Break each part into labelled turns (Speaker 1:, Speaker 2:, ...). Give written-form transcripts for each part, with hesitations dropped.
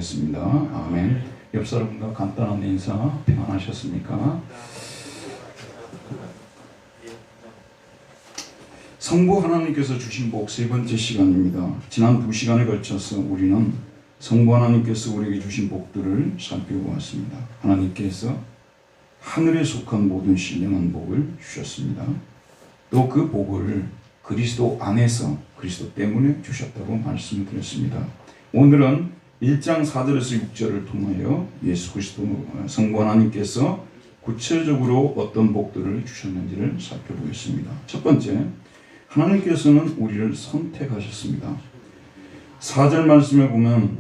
Speaker 1: 습니다. 아멘. 옆 사람과 간단한 인사 평안하셨습니까? 성부 하나님께서 주신 복 세 번째 시간입니다. 지난 2시간에 걸쳐서 우리는 성부 하나님께서 우리에게 주신 복들을 살펴보았습니다. 하나님께서 하늘에 속한 모든 신령한 복을 주셨습니다. 또 그 복을 그리스도 안에서 그리스도 때문에 주셨다고 말씀을 드렸습니다. 오늘은 1장 4절에서 6절을 통하여 예수 그리스도 성부 하나님께서 구체적으로 어떤 복들을 주셨는지를 살펴보겠습니다. 첫 번째, 하나님께서는 우리를 선택하셨습니다. 4절 말씀에 보면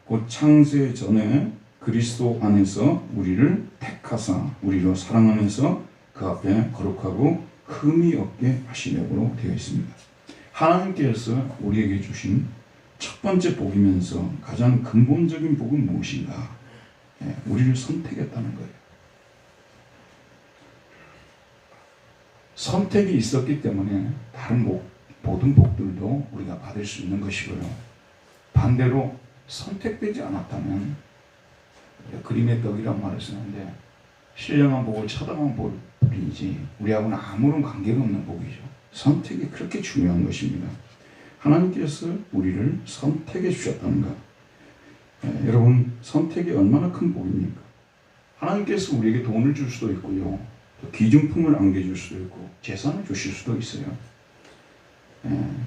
Speaker 1: 곧 창세 전에 그리스도 안에서 우리를 택하사 우리로 사랑하면서 그 앞에 거룩하고 흠이 없게 하시려고 되어 있습니다. 하나님께서 우리에게 주신 첫 번째 복이면서 가장 근본적인 복은 무엇인가? 우리를 선택했다는 거예요. 선택이 있었기 때문에 다른 모든 복들도 우리가 받을 수 있는 것이고요. 반대로 선택되지 않았다면 그림의 떡이란 말을 쓰는데 신령한 복을 처당한 복이지 우리하고는 아무런 관계가 없는 복이죠. 선택이 그렇게 중요한 것입니다. 하나님께서 우리를 선택해 주셨다는 것. 여러분, 선택이 얼마나 큰 복입니까? 하나님께서 우리에게 돈을 줄 수도 있고요. 또 귀중품을 안겨줄 수도 있고 재산을 주실 수도 있어요.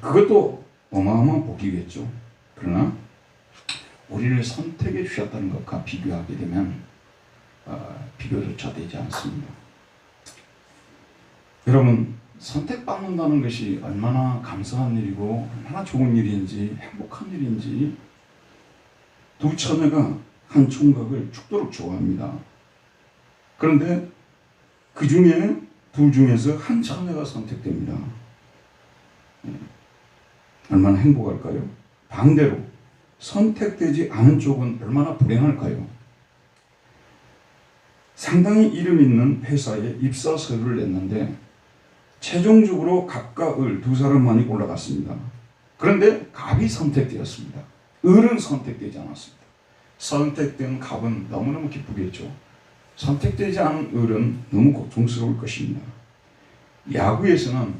Speaker 1: 그것도 어마어마한 복이겠죠. 그러나 우리를 선택해 주셨다는 것과 비교하게 되면 비교조차 되지 않습니다. 여러분, 선택받는다는 것이 얼마나 감사한 일이고 얼마나 좋은 일인지 행복한 일인지 두 처녀가 한 총각을 죽도록 좋아합니다. 그런데 그 중에 둘 중에서 한 처녀가 선택됩니다. 얼마나 행복할까요? 반대로 선택되지 않은 쪽은 얼마나 불행할까요? 상당히 이름 있는 회사에 입사 서류를 냈는데 최종적으로 갑과 을 두 사람만이 올라갔습니다. 그런데 갑이 선택되었습니다. 을은 선택되지 않았습니다. 선택된 갑은 너무너무 기쁘겠죠. 선택되지 않은 을은 너무 고통스러울 것입니다. 야구에서는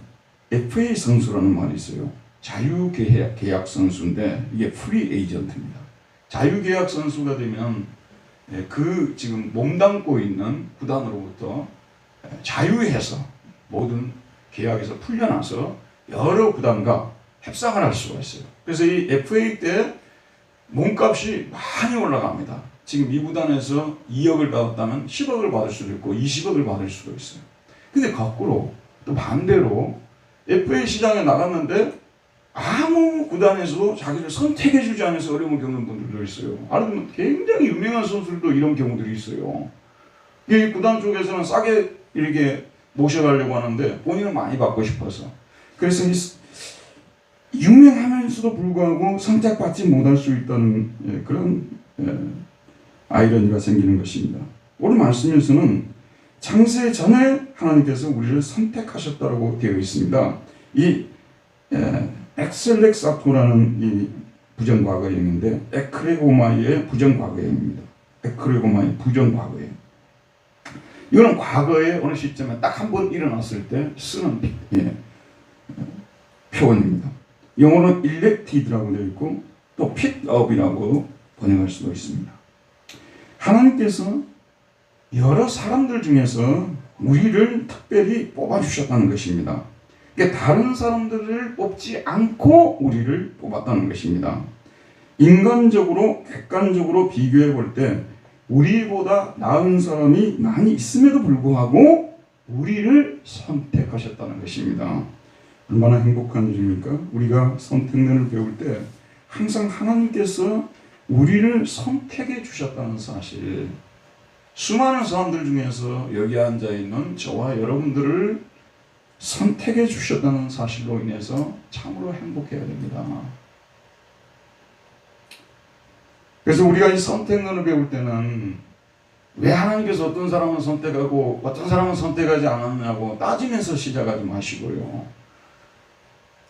Speaker 1: FA 선수라는 말이 있어요. 자유계약 선수인데 이게 프리 에이전트입니다. 자유계약 선수가 되면 그 지금 몸담고 있는 구단으로부터 자유해서 모든 계약에서 풀려나서 여러 구단과 협상을 할 수가 있어요. 그래서 이 FA 때 몸값이 많이 올라갑니다. 지금 이 구단에서 2억을 받았다면 10억을 받을 수도 있고 20억을 받을 수도 있어요. 근데 거꾸로 또 반대로 FA 시장에 나갔는데 아무 구단에서도 자기를 선택해주지 않아서 어려움을 겪는 분들도 있어요. 아니면 굉장히 유명한 선수들도 이런 경우들이 있어요. 이 구단 쪽에서는 싸게 이렇게 모셔가려고 하는데 본인은 많이 받고 싶어서. 그래서 유명하면서도 불구하고 선택받지 못할 수 있다는 그런 아이러니가 생기는 것입니다. 오늘 말씀에서는 창세 전에 하나님께서 우리를 선택하셨다고 되어 있습니다. 이 엑셀렉사토라는 이 부정과거형인데 에크레고마이의 부정과거형입니다. 에크레고마이 부정과거형. 이거는 과거의 어느 시점에 딱 한 번 일어났을 때 쓰는 표현입니다. 영어는 elected라고 되어 있고 또 picked up이라고 번역할 수도 있습니다. 하나님께서 여러 사람들 중에서 우리를 특별히 뽑아주셨다는 것입니다. 그러니까 다른 사람들을 뽑지 않고 우리를 뽑았다는 것입니다. 인간적으로 객관적으로 비교해 볼 때 우리보다 나은 사람이 많이 있음에도 불구하고 우리를 선택하셨다는 것입니다. 얼마나 행복한 일입니까? 우리가 선택론을 배울 때 항상 하나님께서 우리를 선택해 주셨다는 사실, 수많은 사람들 중에서 여기 앉아있는 저와 여러분들을 선택해 주셨다는 사실로 인해서 참으로 행복해야 됩니다. 그래서 우리가 이 선택론을 배울 때는 왜 하나님께서 어떤 사람은 선택하고 어떤 사람은 선택하지 않았냐고 따지면서 시작하지 마시고요.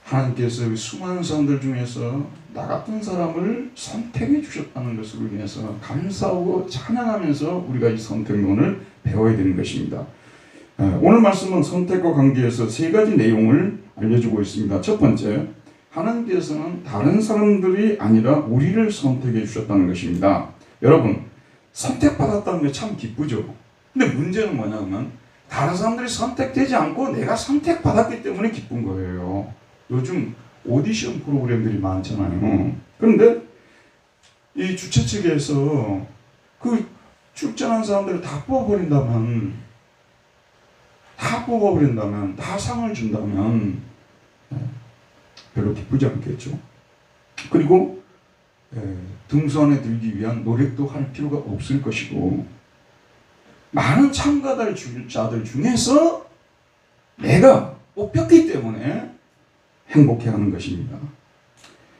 Speaker 1: 하나님께서 수많은 사람들 중에서 나 같은 사람을 선택해 주셨다는 것으로 인해서 감사하고 찬양하면서 우리가 이 선택론을 배워야 되는 것입니다. 오늘 말씀은 선택과 관계에서 세 가지 내용을 알려주고 있습니다. 첫 번째, 하나님께서는 다른 사람들이 아니라 우리를 선택해 주셨다는 것입니다. 여러분, 선택받았다는 게 참 기쁘죠. 근데 문제는 뭐냐면 다른 사람들이 선택되지 않고 내가 선택받았기 때문에 기쁜 거예요. 요즘 오디션 프로그램들이 많잖아요. 그런데 이 주최 측에서 그 출전한 사람들을 다 뽑아버린다면, 다 상을 준다면 별로 기쁘지 않겠죠. 그리고 등수 안에 들기 위한 노력도 할 필요가 없을 것이고, 많은 참가자들 중에서 내가 뽑혔기 때문에 행복해하는 것입니다.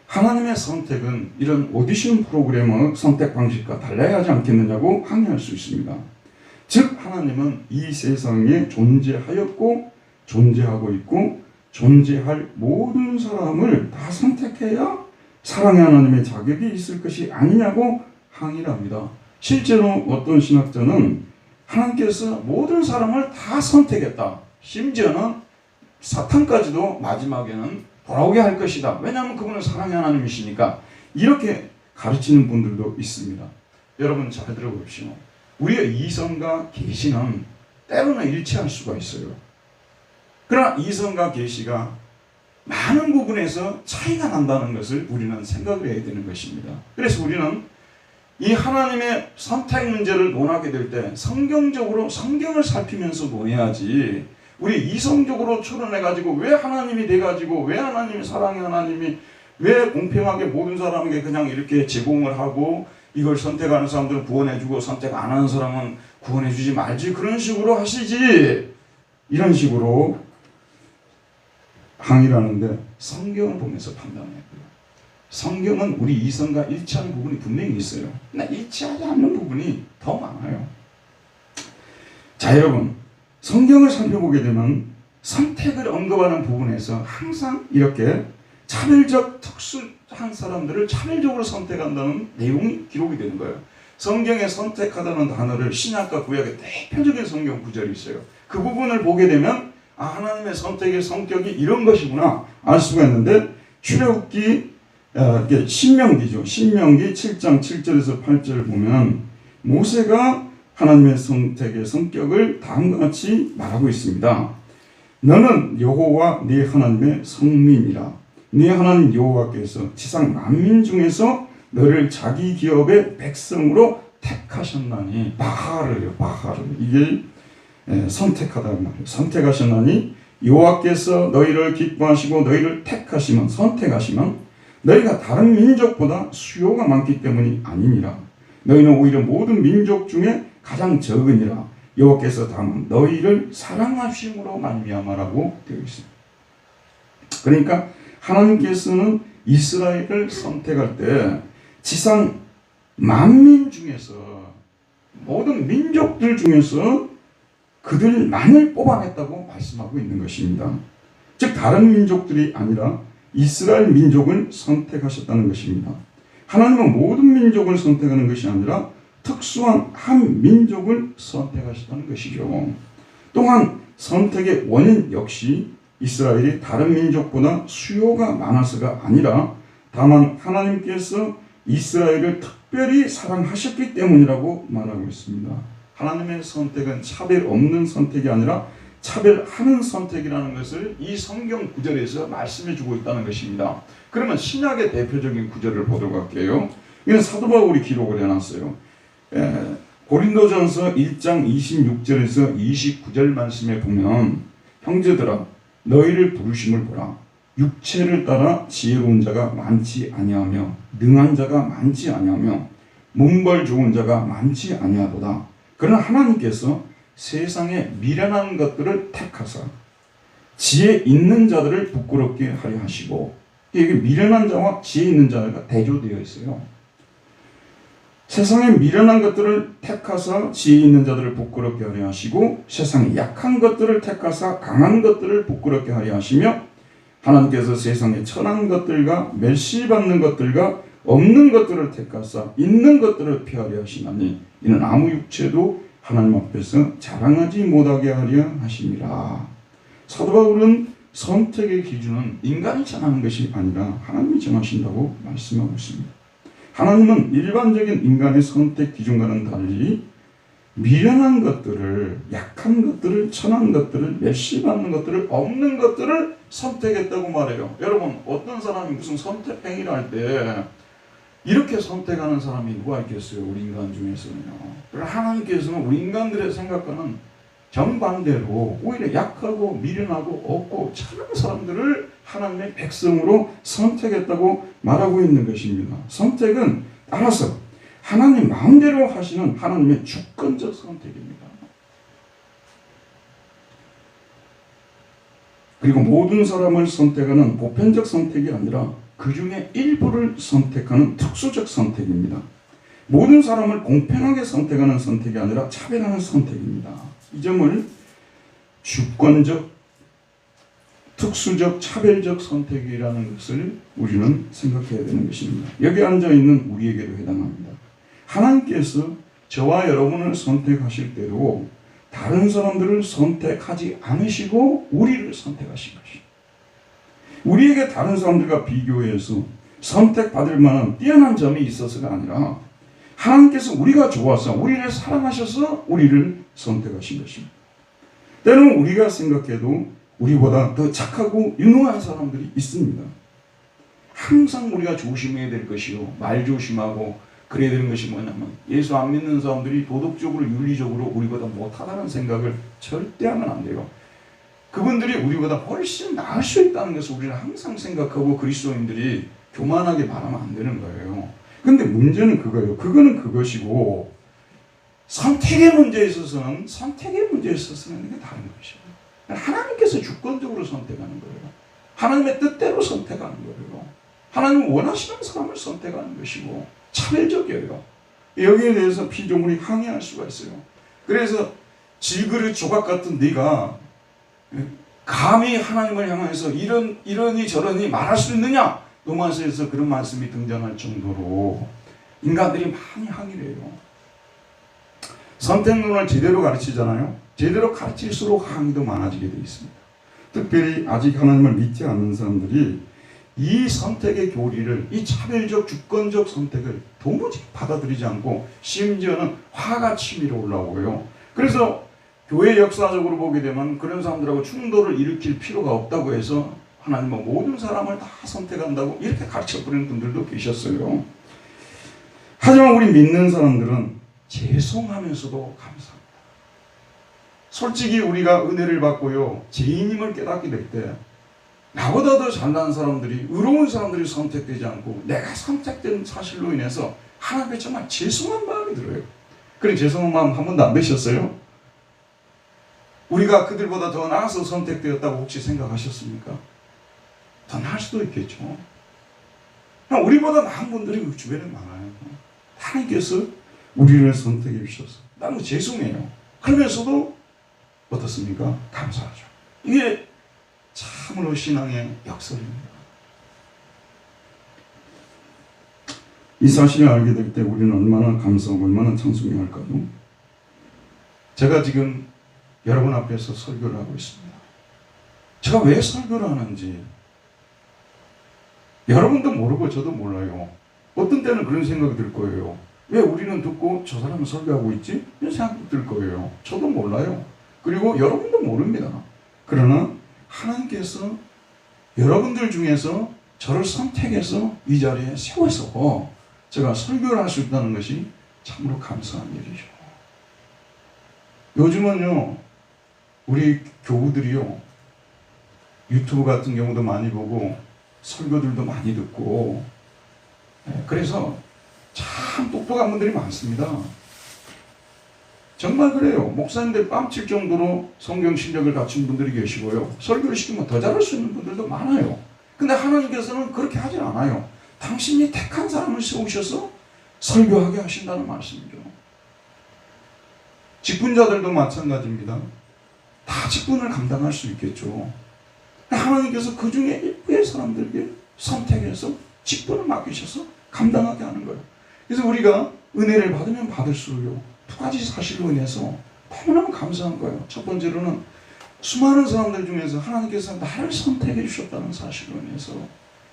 Speaker 1: 하나님의 선택은 이런 오디션 프로그램의 선택 방식과 달라야 하지 않겠느냐고 항의할 수 있습니다. 즉 하나님은 이 세상에 존재하였고 존재하고 있고 존재할 모든 사람을 다 선택해야 사랑의 하나님의 자격이 있을 것이 아니냐고 항의를 합니다. 실제로 어떤 신학자는 하나님께서 모든 사람을 다 선택했다. 심지어는 사탄까지도 마지막에는 돌아오게 할 것이다. 왜냐하면 그분은 사랑의 하나님이시니까. 이렇게 가르치는 분들도 있습니다. 여러분 잘 들어보십시오. 우리의 이성과 계시는 때로는 일치할 수가 있어요. 그러나 이성과 계시가 많은 부분에서 차이가 난다는 것을 우리는 생각을 해야 되는 것입니다. 그래서 우리는 이 하나님의 선택 문제를 논하게 될 때 성경적으로 성경을 살피면서 논해야지, 우리 이성적으로 추론해가지고 왜 하나님이 돼가지고 왜 하나님이 사랑의 하나님이 왜 공평하게 모든 사람에게 그냥 이렇게 제공을 하고 이걸 선택하는 사람들은 구원해주고 선택 안 하는 사람은 구원해주지 말지, 그런 식으로 하시지, 이런 식으로 항의를 하는데 성경을 보면서 판단해야 돼요. 성경은 우리 이성과 일치하는 부분이 분명히 있어요. 그러나 일치하지 않는 부분이 더 많아요. 자, 여러분, 성경을 살펴보게 되면 선택을 언급하는 부분에서 항상 이렇게 차별적 특수한 사람들을 차별적으로 선택한다는 내용이 기록이 되는 거예요. 성경에 선택하다는 단어를 신약과 구약의 대표적인 성경 구절이 있어요. 그 부분을 보게 되면 하나님의 선택의 성격이 이런 것이구나 알 수가 있는데, 출애굽기 신명기죠. 신명기 7장 7절에서 8절을 보면 모세가 하나님의 선택의 성격을 다음과 같이 말하고 있습니다. 너는 여호와 네 하나님의 성민이라. 네 하나님 여호와께서 지상 만민 중에서 너를 자기 기업의 백성으로 택하셨나니. 바하르요, 바하르. 이게 선택하다는 말이에요. 선택하셨나니 여호와께서 너희를 기뻐하시고 너희를 택하시면, 선택하시면 너희가 다른 민족보다 수요가 많기 때문이 아니니라. 너희는 오히려 모든 민족 중에 가장 적으니라. 여호와께서 다만 너희를 사랑하심으로 말미암아라고 되어 있습니다. 그러니까 하나님께서는 이스라엘을 선택할 때 지상 만민 중에서, 모든 민족들 중에서 그들만을 뽑아냈다고 말씀하고 있는 것입니다. 즉 다른 민족들이 아니라 이스라엘 민족을 선택하셨다는 것입니다. 하나님은 모든 민족을 선택하는 것이 아니라 특수한 한 민족을 선택하셨다는 것이죠. 또한 선택의 원인 역시 이스라엘이 다른 민족보다 수요가 많아서가 아니라 다만 하나님께서 이스라엘을 특별히 사랑하셨기 때문이라고 말하고 있습니다. 하나님의 선택은 차별 없는 선택이 아니라 차별하는 선택이라는 것을 이 성경 구절에서 말씀해 주고 있다는 것입니다. 그러면 신약의 대표적인 구절을 보도록 할게요. 이건 사도 바울이 기록을 해놨어요. 고린도전서 1장 26절에서 29절 말씀에 보면, 형제들아 너희를 부르심을 보라. 육체를 따라 지혜로운 자가 많지 아니하며 능한 자가 많지 아니하며 문벌 좋은 자가 많지 아니하도다. 그러나 하나님께서 세상에 미련한 것들을 택하사 지혜 있는 자들을 부끄럽게 하려 하시고, 여기 미련한 자와 지혜 있는 자가 대조되어 있어요. 세상에 미련한 것들을 택하사 지혜 있는 자들을 부끄럽게 하려 하시고, 세상에 약한 것들을 택하사 강한 것들을 부끄럽게 하려 하시며, 하나님께서 세상에 천한 것들과 멸시받는 것들과 없는 것들을 택하사 있는 것들을 폐하려 하시나니 이는 아무 육체도 하나님 앞에서 자랑하지 못하게 하려 하심이라. 사도 바울은 선택의 기준은 인간이 정하는 것이 아니라 하나님이 정하신다고 말씀하고 있습니다. 하나님은 일반적인 인간의 선택 기준과는 달리 미련한 것들을, 약한 것들을, 천한 것들을, 멸시받는 것들을, 없는 것들을 선택했다고 말해요. 여러분, 어떤 사람이 무슨 선택 행위를 할 때 이렇게 선택하는 사람이 누가 있겠어요? 우리 인간 중에서는요. 하나님께서는 우리 인간들의 생각과는 정반대로 오히려 약하고 미련하고 없고 천한 사람들을 하나님의 백성으로 선택했다고 말하고 있는 것입니다. 선택은 따라서 하나님 마음대로 하시는 하나님의 주권적 선택입니다. 그리고 모든 사람을 선택하는 보편적 선택이 아니라 그 중에 일부를 선택하는 특수적 선택입니다. 모든 사람을 공평하게 선택하는 선택이 아니라 차별하는 선택입니다. 이 점을 주권적, 특수적, 차별적 선택이라는 것을 우리는 생각해야 되는 것입니다. 여기 앉아있는 우리에게도 해당합니다. 하나님께서 저와 여러분을 선택하실 때도 다른 사람들을 선택하지 않으시고 우리를 선택하신 것입니다. 우리에게 다른 사람들과 비교해서 선택받을 만한 뛰어난 점이 있어서가 아니라 하나님께서 우리가 좋아서 우리를 사랑하셔서 우리를 선택하신 것입니다. 때로는 우리가 생각해도 우리보다 더 착하고 유능한 사람들이 있습니다. 항상 우리가 조심해야 될 것이요, 말 조심하고 그래야 되는 것이 뭐냐면 예수 안 믿는 사람들이 도덕적으로 윤리적으로 우리보다 못하다는 생각을 절대 하면 안 돼요. 그분들이 우리보다 훨씬 나을 수 있다는 것을 우리는 항상 생각하고 그리스도인들이 교만하게 말하면 안 되는 거예요. 근데 문제는 그거예요. 그거는 그것이고 선택의 문제에 있어서는 이게 다른 것이에요. 하나님께서 주권적으로 선택하는 거예요. 하나님의 뜻대로 선택하는 거예요. 하나님 원하시는 사람을 선택하는 것이고 차별적이에요. 여기에 대해서 피조물이 항의할 수가 있어요. 그래서 질그릇 조각 같은 네가 감히 하나님을 향해서 이러니 저러니 말할 수 있느냐? 로마서에서 그런 말씀이 등장할 정도로 인간들이 많이 항의를 해요. 선택론을 제대로 가르치잖아요. 제대로 가르칠수록 항의도 많아지게 되어 있습니다. 특별히 아직 하나님을 믿지 않는 사람들이 이 선택의 교리를, 이 차별적 주권적 선택을 도무지 받아들이지 않고 심지어는 화가 치밀어 올라오고요. 그래서 교회 역사적으로 보게 되면 그런 사람들하고 충돌을 일으킬 필요가 없다고 해서 하나님은 모든 사람을 다 선택한다고 이렇게 가르쳐버리는 분들도 계셨어요. 하지만 우리 믿는 사람들은 죄송하면서도 감사합니다. 솔직히 우리가 은혜를 받고요, 죄인임을 깨닫게 될 때 나보다 더 잘난 사람들이, 의로운 사람들이 선택되지 않고 내가 선택된 사실로 인해서 하나님께 정말 죄송한 마음이 들어요. 그런 죄송한 마음 한 번도 안 드셨어요? 우리가 그들보다 더 나아서 선택되었다고 혹시 생각하셨습니까? 더 나을 수도 있겠죠. 우리보다 나은 분들이 그 주변에 많아요. 하나님께서 우리를 선택해 주셔서 나는 죄송해요. 그러면서도 어떻습니까? 감사하죠. 이게 참으로 신앙의 역설입니다. 이 사실을 알게 될 때 우리는 얼마나 감사하고 얼마나 찬송해야 할까요? 제가 지금 여러분 앞에서 설교를 하고 있습니다. 제가 왜 설교를 하는지 여러분도 모르고 저도 몰라요. 어떤 때는 그런 생각이 들 거예요. 왜 우리는 듣고 저 사람은 설교하고 있지? 이런 생각이 들 거예요. 저도 몰라요. 그리고 여러분도 모릅니다. 그러나 하나님께서 여러분들 중에서 저를 선택해서 이 자리에 세워서 제가 설교를 할 수 있다는 것이 참으로 감사한 일이죠. 요즘은요, 우리 교우들이요, 유튜브 같은 경우도 많이 보고 설교들도 많이 듣고, 그래서 참 똑똑한 분들이 많습니다. 정말 그래요. 목사님들 뺨칠 정도로 성경 실력을 갖춘 분들이 계시고요, 설교를 시키면 더 잘할 수 있는 분들도 많아요. 근데 하나님께서는 그렇게 하진 않아요. 당신이 택한 사람을 세우셔서 설교하게 하신다는 말씀이죠. 직분자들도 마찬가지입니다. 다 직분을 감당할 수 있겠죠. 하나님께서 그 중에 일부의 사람들에게 선택해서 직분을 맡기셔서 감당하게 하는 거예요. 그래서 우리가 은혜를 받으면 받을수록요, 두 가지 사실로 인해서 너무너무 감사한 거예요. 첫 번째로는 수많은 사람들 중에서 하나님께서 나를 선택해 주셨다는 사실로 인해서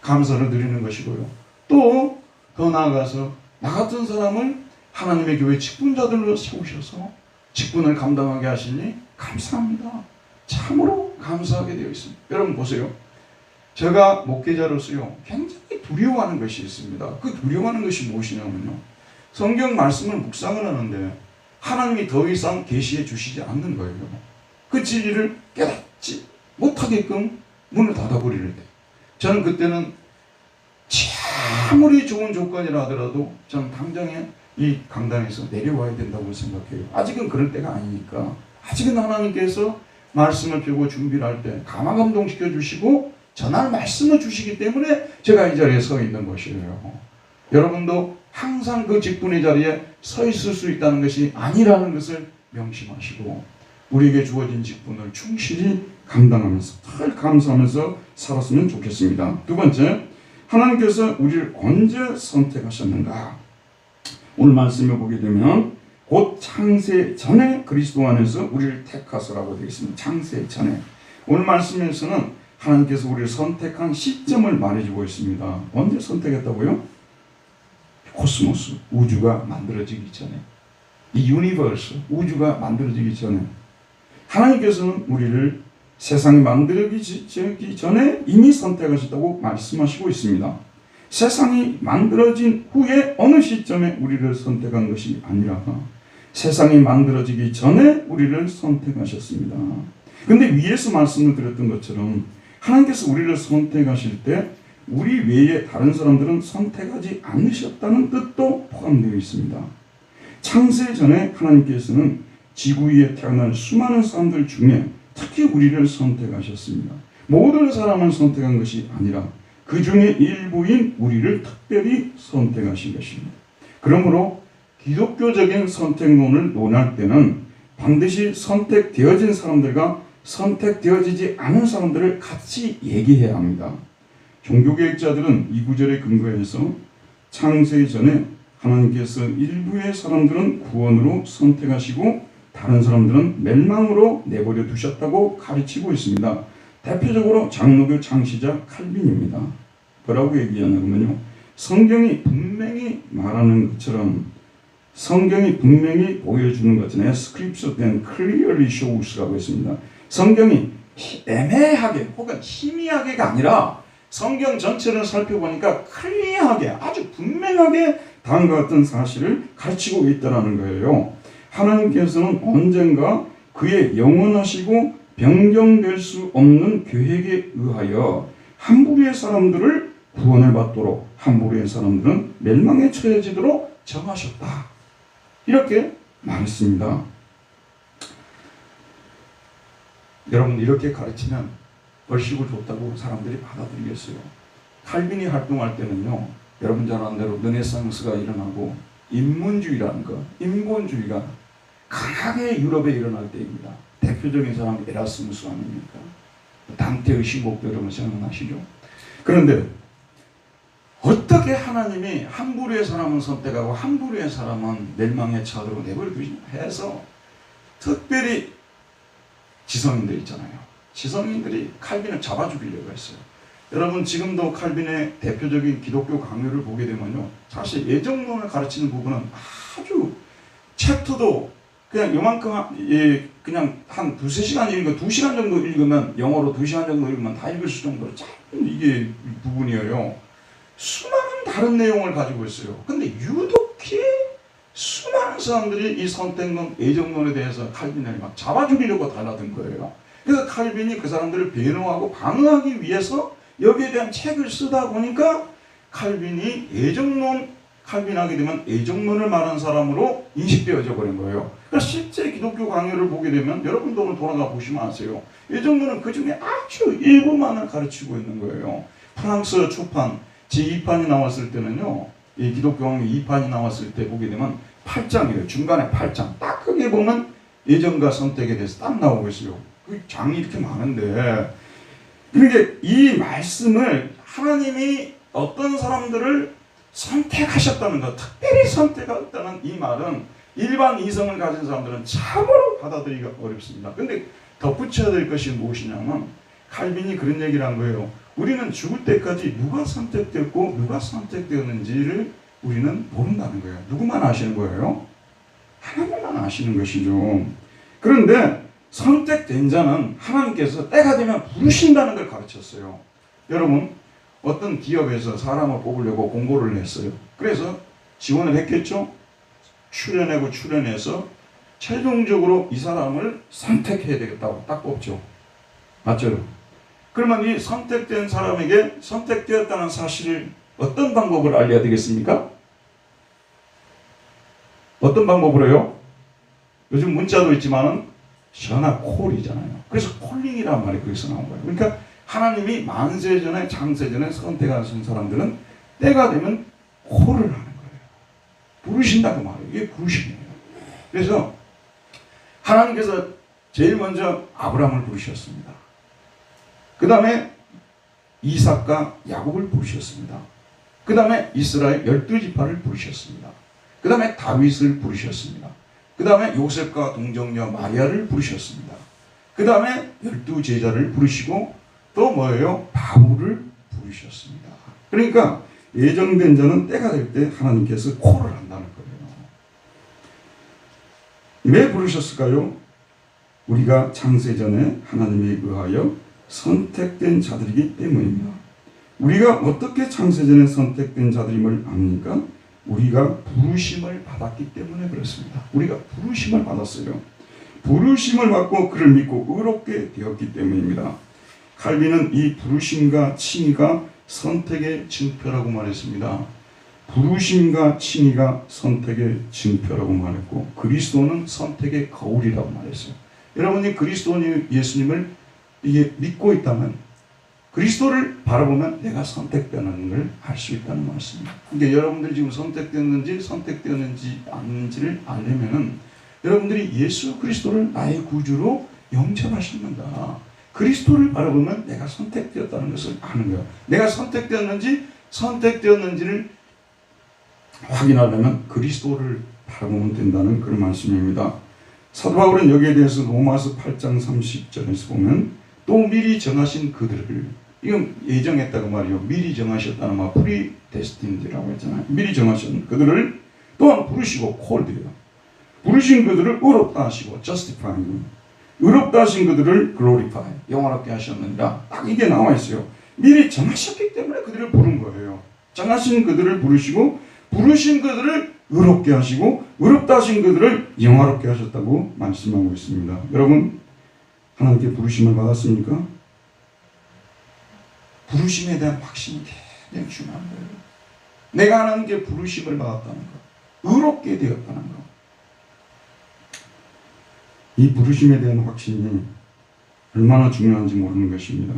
Speaker 1: 감사를 드리는 것이고요. 또 더 나아가서 나 같은 사람을 하나님의 교회 직분자들로 세우셔서 직분을 감당하게 하시니 감사합니다. 참으로 감사하게 되어 있습니다. 여러분 보세요. 제가 목회자로서요, 굉장히 두려워하는 것이 있습니다. 그 두려워하는 것이 무엇이냐면요, 성경 말씀을 묵상을 하는데 하나님이 더 이상 계시해 주시지 않는 거예요. 그 진리를 깨닫지 못하게끔 문을 닫아버릴 때, 저는 그때는 아무리 좋은 조건이라 하더라도 저는 당장에 이 강단에서 내려와야 된다고 생각해요. 아직은 그럴 때가 아니니까. 아직은 하나님께서 말씀을 펴고 준비를 할 때 감화감동시켜 주시고 전할 말씀을 주시기 때문에 제가 이 자리에 서 있는 것이에요. 여러분도 항상 그 직분의 자리에 서 있을 수 있다는 것이 아니라는 것을 명심하시고 우리에게 주어진 직분을 충실히 감당하면서 늘 감사하면서 살았으면 좋겠습니다. 두 번째, 하나님께서 우리를 언제 선택하셨는가? 오늘 말씀을 보게 되면 곧 창세 전에 그리스도 안에서 우리를 택하소라고 되어 있습니다. 창세 전에. 오늘 말씀에서는 하나님께서 우리를 선택한 시점을 말해주고 있습니다. 언제 선택했다고요? 코스모스, 우주가 만들어지기 전에, 이 유니버스, 우주가 만들어지기 전에 하나님께서는 우리를 세상이 만들어지기 전에 이미 선택하셨다고 말씀하시고 있습니다. 세상이 만들어진 후에 어느 시점에 우리를 선택한 것이 아니라 세상이 만들어지기 전에 우리를 선택하셨습니다. 근데 위에서 말씀을 드렸던 것처럼 하나님께서 우리를 선택하실 때 우리 외에 다른 사람들은 선택하지 않으셨다는 뜻도 포함되어 있습니다. 창세 전에 하나님께서는 지구 위에 태어난 수많은 사람들 중에 특히 우리를 선택하셨습니다. 모든 사람을 선택한 것이 아니라 그 중에 일부인 우리를 특별히 선택하신 것입니다. 그러므로 기독교적인 선택론을 논할 때는 반드시 선택되어진 사람들과 선택되어지지 않은 사람들을 같이 얘기해야 합니다. 종교개혁자들은 이 구절에 근거해서 창세 전에 하나님께서 일부의 사람들은 구원으로 선택하시고 다른 사람들은 멸망으로 내버려 두셨다고 가르치고 있습니다. 대표적으로 장로교 창시자 칼빈입니다. 뭐라고 얘기하냐면요, 성경이 분명히 말하는 것처럼, 성경이 분명히 보여주는 것처럼 Scripture then clearly shows라고 했습니다. 성경이 애매하게 혹은 희미하게가 아니라 성경 전체를 살펴보니까 클리어하게 아주 분명하게 다음과 같은 사실을 가르치고 있다는 거예요. 하나님께서는 언젠가 그의 영원하시고 변경될 수 없는 계획에 의하여 한 부류의 사람들을 구원을 받도록 한 부류의 사람들은 멸망에 처해지도록 정하셨다. 이렇게 말했습니다. 여러분, 이렇게 가르치면 얼씨구 좋다고 사람들이 받아들이겠어요. 칼빈이 활동할 때는요, 여러분 잘 아는 대로 르네상스가 일어나고 인문주의라는 것, 인본주의가 강하게 유럽에 일어날 때입니다. 대표적인 사람이 에라스무스 아닙니까? 단테의 신곡도 여러분 생각나시죠? 그런데 어떻게 하나님이 한 부류의 사람은 선택하고 한 부류의 사람은 멸망에 처하도록 내버려 두시냐 해서 특별히 지성인들 있잖아요. 지성인들이 칼빈을 잡아 죽이려고 했어요. 여러분, 지금도 칼빈의 대표적인 기독교 강요를 보게 되면요, 사실 예정론을 가르치는 부분은 아주 챕터도 그냥 요만큼, 그냥 한 두세 시간 읽으면, 2시간 정도 읽으면, 영어로 2시간 정도 읽으면 다 읽을 수 정도로 짧은 이게 부분이에요. 수많은 다른 내용을 가지고 있어요. 근데 유독히 수많은 사람들이 이 선택론, 예정론에 대해서 칼빈을 막 잡아 죽이려고 달라든 거예요. 그래서 칼빈이 그 사람들을 변호하고 방어하기 위해서 여기에 대한 책을 쓰다 보니까 칼빈이 칼빈하게 되면 예정론을 말한 사람으로 인식되어져 버린 거예요. 그러니까 실제 기독교 강요를 보게 되면 여러분도 오늘 돌아가 보시면 아세요. 예정론은 그 중에 아주 일부만을 가르치고 있는 거예요. 프랑스 초판 제2판이 나왔을 때는요, 이 기독교 강요 2판이 나왔을 때 보게 되면 8장이에요. 중간에 8장. 딱 크게 보면 예정과 선택에 대해서 딱 나오고 있어요. 그 장이 이렇게 많은데, 그러니까 이 말씀을 하나님이 어떤 사람들을 선택하셨다는 것, 특별히 선택했다는 이 말은 일반 이성을 가진 사람들은 참으로 받아들이기가 어렵습니다. 근데 덧붙여야 될 것이 무엇이냐면 칼빈이 그런 얘기를 한 거예요. 우리는 죽을 때까지 누가 선택됐고 누가 선택되었는지를 우리는 모른다는 거예요. 누구만 아시는 거예요? 하나님만 아시는 것이죠. 그런데 선택된 자는 하나님께서 때가 되면 부르신다는 걸 가르쳤어요. 여러분, 어떤 기업에서 사람을 뽑으려고 공고를 했어요. 그래서 지원을 했겠죠? 출연해서 최종적으로 이 사람을 선택해야 되겠다고 딱 뽑죠. 맞죠? 그러면 이 선택된 사람에게 선택되었다는 사실을 어떤 방법을 알려야 되겠습니까? 어떤 방법으로요? 요즘 문자도 있지만은 전화 콜이잖아요. 그래서 콜링이란 말이 거기서 나온 거예요. 그러니까 하나님이 만세전에 장세전에 선택하신 사람들은 때가 되면 콜을 하는 거예요. 부르신다고 말해요. 이게 부르심이에요. 그래서 하나님께서 제일 먼저 아브라함을 부르셨습니다. 그 다음에 이삭과 야곱을 부르셨습니다. 그 다음에 이스라엘 12지파를 부르셨습니다. 그 다음에 다윗을 부르셨습니다. 그 다음에 요셉과 동정녀 마리아를 부르셨습니다. 그 다음에 12제자를 부르시고 또 뭐예요? 바울을 부르셨습니다. 그러니까 예정된 자는 때가 될 때 하나님께서 콜을 한다는 거예요. 왜 부르셨을까요? 우리가 창세전에 하나님에 의하여 선택된 자들이기 때문입니다. 우리가 어떻게 창세전에 선택된 자들임을 압니까? 우리가 부르심을 받았기 때문에 그렇습니다. 우리가 부르심을 받았어요. 부르심을 받고 그를 믿고 의롭게 되었기 때문입니다. 칼빈은 이 부르심과 칭의가 선택의 증표라고 말했습니다. 부르심과 칭의가 선택의 증표라고 말했고 그리스도는 선택의 거울이라고 말했어요. 여러분이 그리스도 예수님을 이게 믿고 있다면 그리스도를 바라보면 내가 선택되는 걸 알 수 있다는 말씀입니다. 그러니까 여러분들이 지금 선택되었는지 아닌지를 알려면은 여러분들이 예수 그리스도를 나의 구주로 영접하셨는가. 그리스도를 바라보면 내가 선택되었다는 것을 아는 거예요. 내가 선택되었는지를 확인하려면 그리스도를 바라보면 된다는 그런 말씀입니다. 사도 바울은 여기에 대해서 로마서 8장 30절에서 보면 또 미리 정하신 그들을 이건 예정했다고 말이요. 미리 정하셨다는 말 프리데스틴드라고 했잖아요. 미리 정하신 그들을 또한 부르시고 콜드요. 부르신 그들을 의롭다 하시고 justifying. 의롭다 하신 그들을 glorify. 영화롭게 하셨느니라. 딱 이게 나와 있어요. 미리 정하셨기 때문에 그들을 부른 거예요. 정하신 그들을 부르시고 부르신 그들을 의롭게 하시고 의롭다 하신 그들을 영화롭게 하셨다고 말씀하고 있습니다. 여러분 하나님께 부르심을 받았습니까? 부르심에 대한 확신이 굉장히 중요한 거예요. 내가 하나님께 부르심을 받았다는 것, 의롭게 되었다는 것. 이 부르심에 대한 확신이 얼마나 중요한지 모르는 것입니다.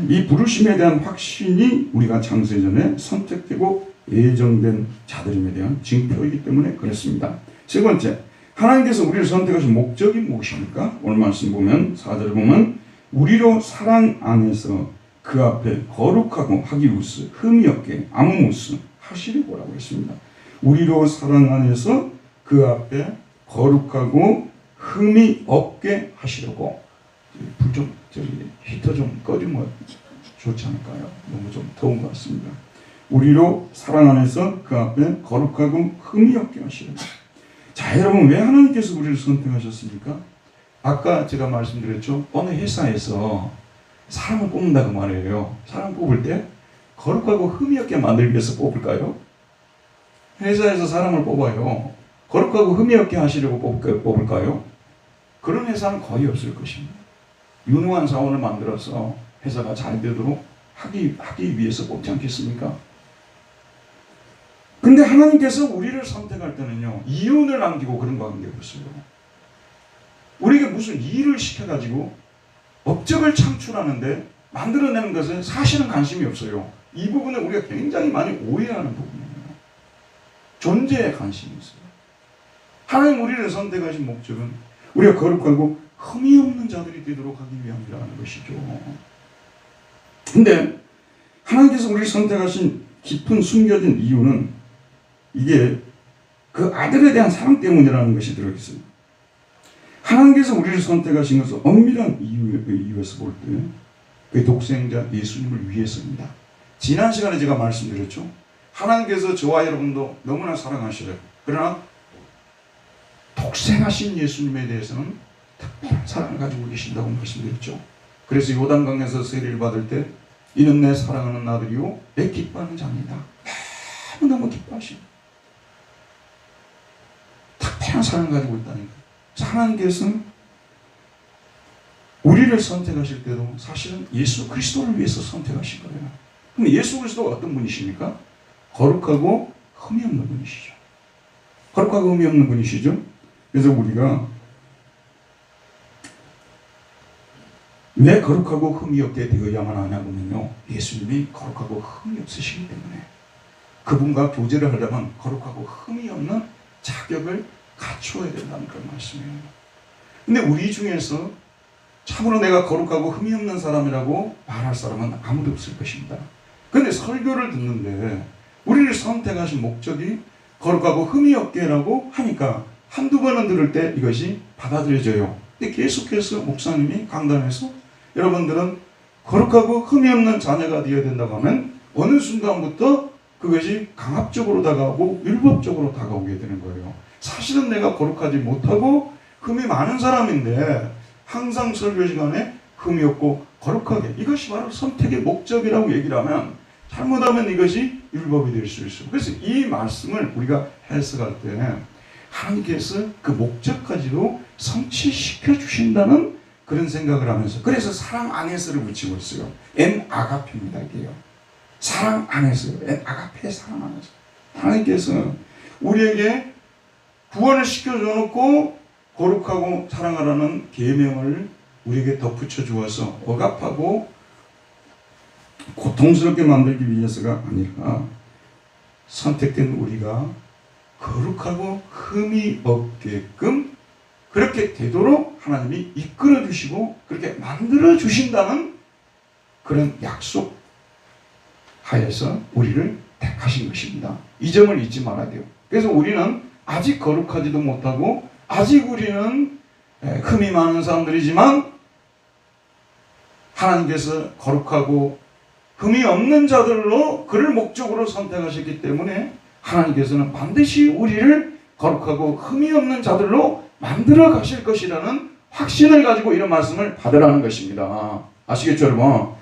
Speaker 1: 이 부르심에 대한 확신이 우리가 창세전에 선택되고 예정된 자들임에 대한 증표이기 때문에 그렇습니다. 세 번째, 하나님께서 우리를 선택하신 목적이 무엇입니까? 오늘 말씀 보면 4절 보면 우리로 사랑 안에서 그 앞에 거룩하고 하기루스 흠이 없게 아무무스 하시려고라고 했습니다. 우리로 사랑 안에서 그 앞에 거룩하고 흠이 없게 하시려고. 불 좀 히터 좀 꺼주면 좋지 않을까요? 너무 좀 더운 것 같습니다. 우리로 사랑 안에서 그 앞에 거룩하고 흠이 없게 하시려고. 자, 여러분 왜 하나님께서 우리를 선택하셨습니까? 아까 제가 말씀드렸죠. 어느 회사에서 사람을 뽑는다고 말해요. 사람 뽑을 때 거룩하고 흠이 없게 만들기 위해서 뽑을까요? 회사에서 사람을 뽑아요. 거룩하고 흠이 없게 하시려고 뽑을까요? 그런 회사는 거의 없을 것입니다. 유능한 사원을 만들어서 회사가 잘 되도록 하기 위해서 뽑지 않겠습니까? 근데 하나님께서 우리를 선택할 때는요, 이윤을 남기고 그런 거 관계없어요. 우리에게 무슨 일을 시켜가지고 업적을 창출하는데 만들어내는 것에 사실은 관심이 없어요. 이 부분에 우리가 굉장히 많이 오해하는 부분이에요. 존재에 관심이 있어요. 하나님 우리를 선택하신 목적은 우리가 거룩하고 흠이 없는 자들이 되도록 하기 위함이라는 것이죠. 근데 하나님께서 우리를 선택하신 깊은 숨겨진 이유는 이게 그 아들에 대한 사랑 때문이라는 것이 들어있어요. 하나님께서 우리를 선택하신 것은 엄밀한 이유에서 볼 때 그 독생자 예수님을 위해서입니다. 지난 시간에 제가 말씀드렸죠. 하나님께서 저와 여러분도 너무나 사랑하시래요. 그러나 독생하신 예수님에 대해서는 특별한 사랑을 가지고 계신다고 말씀드렸죠. 그래서 요단강에서 세례를 받을 때 이는 내 사랑하는 아들이요 내 기뻐하는 자입니다. 너무너무 기뻐하십니다. 특별한 사랑을 가지고 있다니까. 하나님께서는 우리를 선택하실 때도 사실은 예수 그리스도를 위해서 선택하신 거예요. 그럼 예수 그리스도가 어떤 분이십니까? 거룩하고 흠이 없는 분이시죠. 거룩하고 흠이 없는 분이시죠. 그래서 우리가 왜 거룩하고 흠이 없게 되어야만 하냐면요, 예수님이 거룩하고 흠이 없으시기 때문에 그분과 교제를 하려면 거룩하고 흠이 없는 자격을 갖추어야 된다는 그런 말씀이에요. 근데 우리 중에서 참으로 내가 거룩하고 흠이 없는 사람이라고 말할 사람은 아무도 없을 것입니다. 그런데 설교를 듣는데 우리를 선택하신 목적이 거룩하고 흠이 없게라고 하니까 한두 번은 들을 때 이것이 받아들여져요. 근데 계속해서 목사님이 강단에서 여러분들은 거룩하고 흠이 없는 자녀가 되어야 된다고 하면 어느 순간부터 그것이 강압적으로 다가오고 율법적으로 다가오게 되는 거예요. 사실은 내가 거룩하지 못하고 흠이 많은 사람인데 항상 설교 시간에 흠이 없고 거룩하게, 이것이 바로 선택의 목적이라고 얘기를 하면 잘못하면 이것이 율법이 될 수 있어요. 그래서 이 말씀을 우리가 해석할 때 하나님께서 그 목적까지도 성취시켜 주신다는 그런 생각을 하면서, 그래서 사랑 안에서를 붙이고 있어요. 엔 아가페입니다. 이게요. 사랑 안에서요. 엔 아가페 사랑 안에서. 하나님께서 우리에게 구원을 시켜줘 놓고 거룩하고 사랑하라는 계명을 우리에게 덧붙여 주어서 억압하고 고통스럽게 만들기 위해서가 아니라 선택된 우리가 거룩하고 흠이 없게끔 그렇게 되도록 하나님이 이끌어 주시고 그렇게 만들어 주신다는 그런 약속 하에서 우리를 택하신 것입니다. 이 점을 잊지 말아야 돼요. 그래서 우리는 아직 거룩하지도 못하고 아직 우리는 흠이 많은 사람들이지만 하나님께서 거룩하고 흠이 없는 자들로 그를 목적으로 선택하셨기 때문에 하나님께서는 반드시 우리를 거룩하고 흠이 없는 자들로 만들어 가실 것이라는 확신을 가지고 이런 말씀을 받으라는 것입니다. 아시겠죠, 여러분?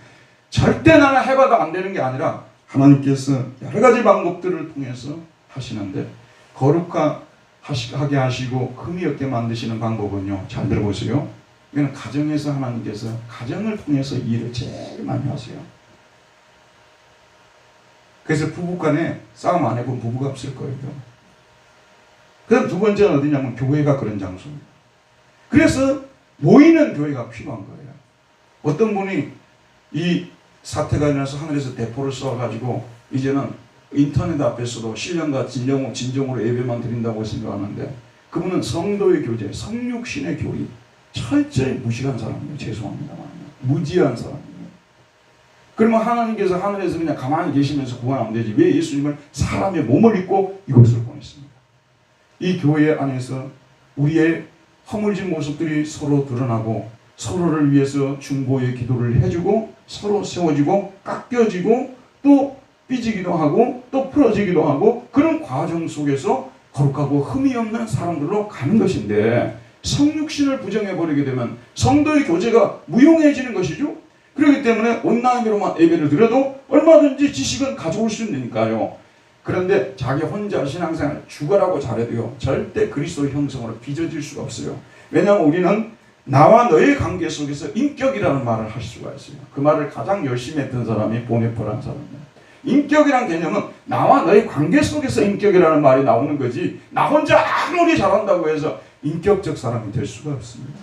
Speaker 1: 절대 나는 해봐도 안 되는 게 아니라 하나님께서 여러 가지 방법들을 통해서 하시는데 거룩하게 하시고 흠이 없게 만드시는 방법은요, 잘 들어보세요. 이거는 가정에서 하나님께서 가정을 통해서 일을 제일 많이 하세요. 그래서 부부간에 싸움 안 해본 부부가 없을 거예요. 그다음 두 번째는 어디냐면 교회가 그런 장소입니다. 그래서 모이는 교회가 필요한 거예요. 어떤 분이 이 사태가 일어나서 하늘에서 대포를 쏘아가지고 이제는 인터넷 앞에서도 신령과 진정으로 예배만 드린다고 생각하는데 그분은 성도의 교제, 성육신의 교리 철저히 무식한 사람이에요. 죄송합니다만 무지한 사람이에요. 그러면 하나님께서 하늘에서 그냥 가만히 계시면서 구원하면 되지 왜 예수님을 사람의 몸을 입고 이곳으로 보냈습니까? 이 교회 안에서 우리의 허물진 모습들이 서로 드러나고 서로를 위해서 중보의 기도를 해주고 서로 세워지고 깎여지고 또 삐지기도 하고 또 풀어지기도 하고 그런 과정 속에서 거룩하고 흠이 없는 사람들로 가는 것인데 성육신을 부정해버리게 되면 성도의 교제가 무용해지는 것이죠. 그렇기 때문에 온라인으로만 예배를 드려도 얼마든지 지식은 가져올 수 있으니까요. 그런데 자기 혼자 신앙생활 죽어라고 잘해도요 절대 그리스도의 형성으로 빚어질 수가 없어요. 왜냐하면 우리는 나와 너의 관계 속에서 인격이라는 말을 할 수가 있어요. 그 말을 가장 열심히 했던 사람이 보네포라는 사람이에요. 인격이란 개념은 나와 너의 관계 속에서 인격이라는 말이 나오는 거지 나 혼자 아무리 잘한다고 해서 인격적 사람이 될 수가 없습니다.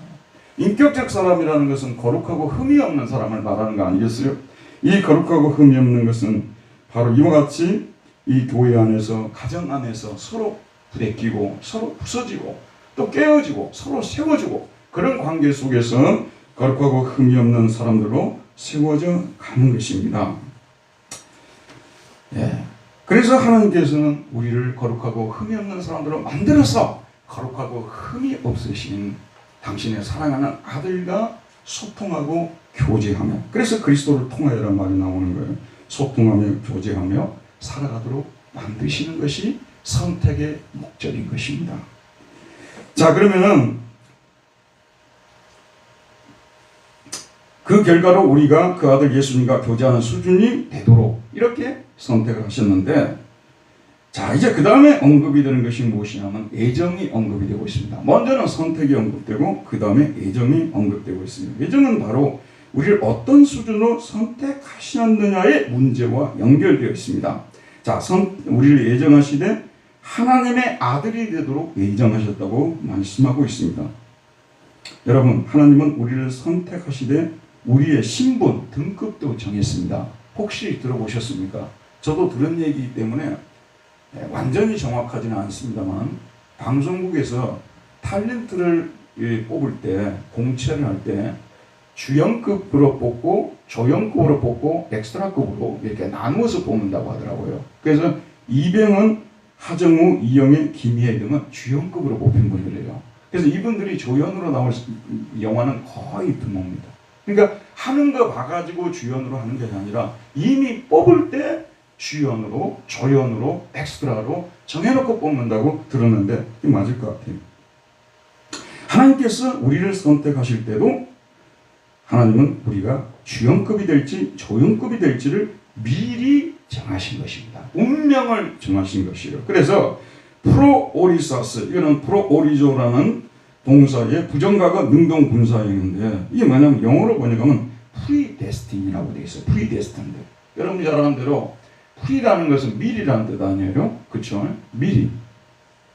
Speaker 1: 인격적 사람이라는 것은 거룩하고 흠이 없는 사람을 말하는 거 아니겠어요? 이 거룩하고 흠이 없는 것은 바로 이와 같이 이 교회 안에서 가정 안에서 서로 부대끼고 서로 부서지고 또 깨어지고 서로 세워주고 그런 관계 속에서 거룩하고 흠이 없는 사람들로 세워져 가는 것입니다. 예. 그래서 하나님께서는 우리를 거룩하고 흠이 없는 사람들로 만들어서 거룩하고 흠이 없으신 당신의 사랑하는 아들과 소통하고 교제하며, 그래서 그리스도를 통하여란 말이 나오는 거예요. 소통하며 교제하며 살아가도록 만드시는 것이 선택의 목적인 것입니다. 자, 그러면은 그 결과로 우리가 그 아들 예수님과 교제하는 수준이 되도록 이렇게 선택을 하셨는데, 자, 이제 그 다음에 언급이 되는 것이 무엇이냐면 애정이 언급이 되고 있습니다. 먼저는 선택이 언급되고 그 다음에 애정이 언급되고 있습니다. 애정은 바로 우리를 어떤 수준으로 선택하셨느냐의 문제와 연결되어 있습니다. 자, 우리를 애정하시되 하나님의 아들이 되도록 애정하셨다고 말씀하고 있습니다. 여러분, 하나님은 우리를 선택하시되 우리의 신분, 등급도 정했습니다. 혹시 들어보셨습니까? 저도 들은 얘기이기 때문에 완전히 정확하지는 않습니다만, 방송국에서 탤런트를 뽑을 때, 공채를 할 때 주연급으로 뽑고 조연급으로 뽑고 엑스트라급으로 이렇게 나누어서 뽑는다고 하더라고요. 그래서 이병헌, 하정우, 이영애, 김희애 등은 주연급으로 뽑힌 분들이에요. 그래서 이분들이 조연으로 나올 영화는 거의 드뭅니다. 그러니까 하는 거 봐가지고 주연으로 하는 게 아니라 이미 뽑을 때 주연으로, 조연으로, 엑스트라로 정해놓고 뽑는다고 들었는데 이게 맞을 것 같아요. 하나님께서 우리를 선택하실 때도 하나님은 우리가 주연급이 될지 조연급이 될지를 미리 정하신 것입니다. 운명을 정하신 것이에요. 그래서 프로오리사스, 이거는 프로오리조라는 동사의 부정가가 능동분사형인데, 이게 뭐냐면 영어로 번역하면 프리데스틴이라고 되어 있어요. 프리데스틴. 여러분이 잘 아는 대로 프리라는 것은 미리라는 뜻 아니에요? 그렇죠? 미리.